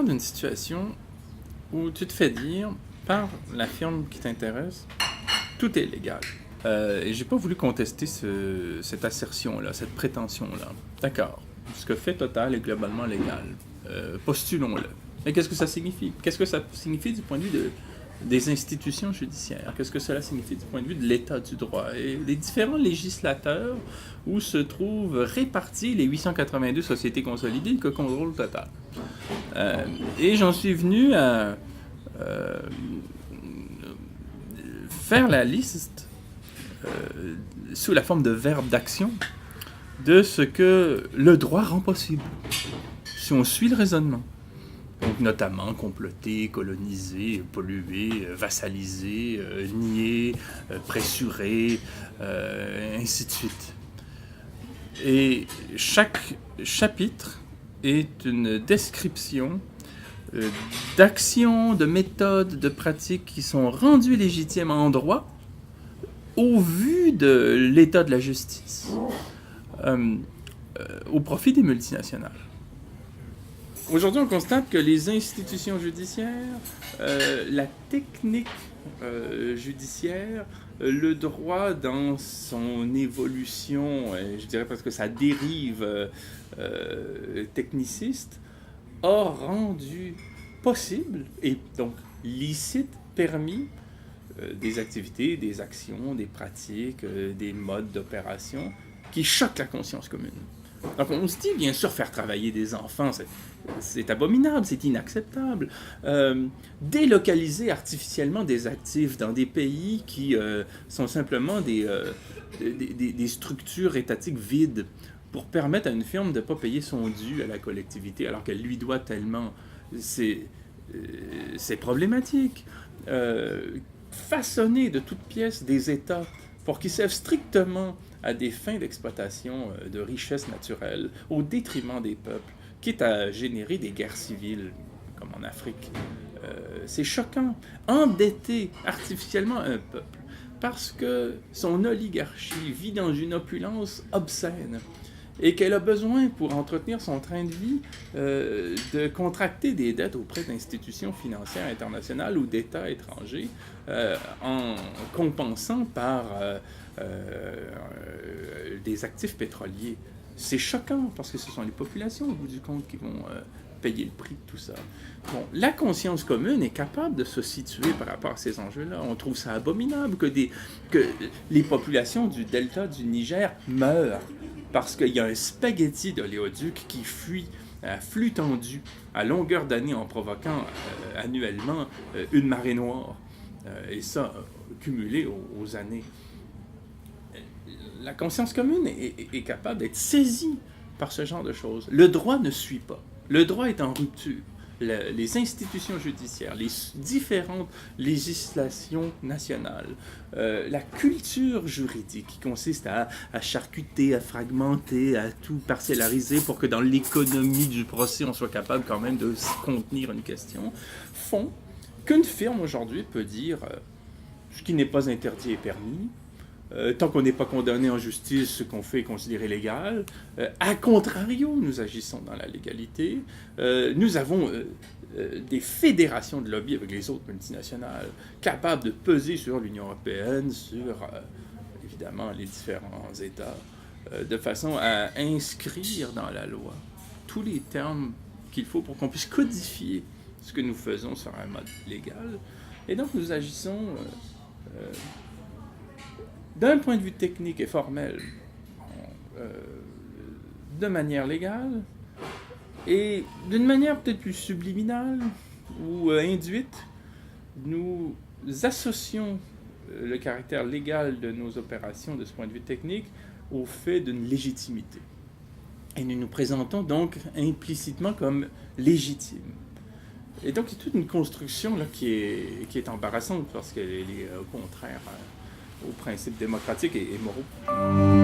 parle d'une situation où tu te fais dire par la firme qui t'intéresse, tout est légal. Et j'ai pas voulu contester cette assertion-là, cette prétention-là. D'accord. Ce que fait Total est globalement légal. Postulons-le. Mais qu'est-ce que ça signifie? Qu'est-ce que ça signifie du point de vue des institutions judiciaires? Qu'est-ce que cela signifie du point de vue de l'état du droit? Et les différents législateurs où se trouvent répartis les 882 sociétés consolidées que contrôle Total. Et j'en suis venu à faire la liste sous la forme de verbes d'action de ce que le droit rend possible, si on suit le raisonnement. Donc, notamment comploter, coloniser, polluer, vassaliser, nier, pressurer, ainsi de suite. Et chaque chapitre est une description d'actions, de méthodes, de pratiques qui sont rendues légitimes en droit au vu de l'état de la justice, au profit des multinationales. Aujourd'hui, on constate que les institutions judiciaires, la technique judiciaire, le droit dans son évolution, je dirais presque sa dérive techniciste, a rendu possible, et donc licite, permis, des activités, des actions, des pratiques, des modes d'opération qui choquent la conscience commune. Donc on se dit, bien sûr, faire travailler des enfants, c'est abominable, c'est inacceptable. Délocaliser artificiellement des actifs dans des pays qui sont simplement des structures étatiques vides pour permettre à une firme de ne pas payer son dû à la collectivité alors qu'elle lui doit tellement, c'est problématique. Façonner de toutes pièces des États pour qu'ils servent strictement à des fins d'exploitation de richesses naturelles au détriment des peuples, quitte à générer des guerres civiles, comme en Afrique. C'est choquant. Endetter artificiellement un peuple parce que son oligarchie vit dans une opulence obscène et qu'elle a besoin, pour entretenir son train de vie, de contracter des dettes auprès d'institutions financières internationales ou d'États étrangers en compensant par des actifs pétroliers. C'est choquant parce que ce sont les populations, au bout du compte, qui vont payer le prix de tout ça. Bon, la conscience commune est capable de se situer par rapport à ces enjeux-là. On trouve ça abominable que les populations du delta du Niger meurent parce qu'il y a un spaghetti d'oléoduc qui fuit à flux tendu à longueur d'année en provoquant annuellement une marée noire. Et ça, cumulé aux années. La conscience commune est capable d'être saisie par ce genre de choses. Le droit ne suit pas. Le droit est en rupture. Les institutions judiciaires, les différentes législations nationales, la culture juridique qui consiste à charcuter, à fragmenter, à tout parcellariser pour que dans l'économie du procès, on soit capable quand même de contenir une question, font qu'une firme aujourd'hui peut dire ce qui n'est pas interdit est permis. Tant qu'on n'est pas condamné en justice, ce qu'on fait est considéré légal. A contrario, nous agissons dans la légalité. Nous avons des fédérations de lobby avec les autres multinationales capables de peser sur l'Union européenne, sur, évidemment, les différents États, de façon à inscrire dans la loi tous les termes qu'il faut pour qu'on puisse codifier ce que nous faisons sur un mode légal. Et donc, nous agissons d'un point de vue technique et formel, de manière légale, et d'une manière peut-être plus subliminale ou induite, nous associons le caractère légal de nos opérations de ce point de vue technique au fait d'une légitimité. Et nous nous présentons donc implicitement comme légitimes. Et donc, c'est toute une construction là, qui est embarrassante parce qu'elle est au contraire aux principes démocratiques et moraux.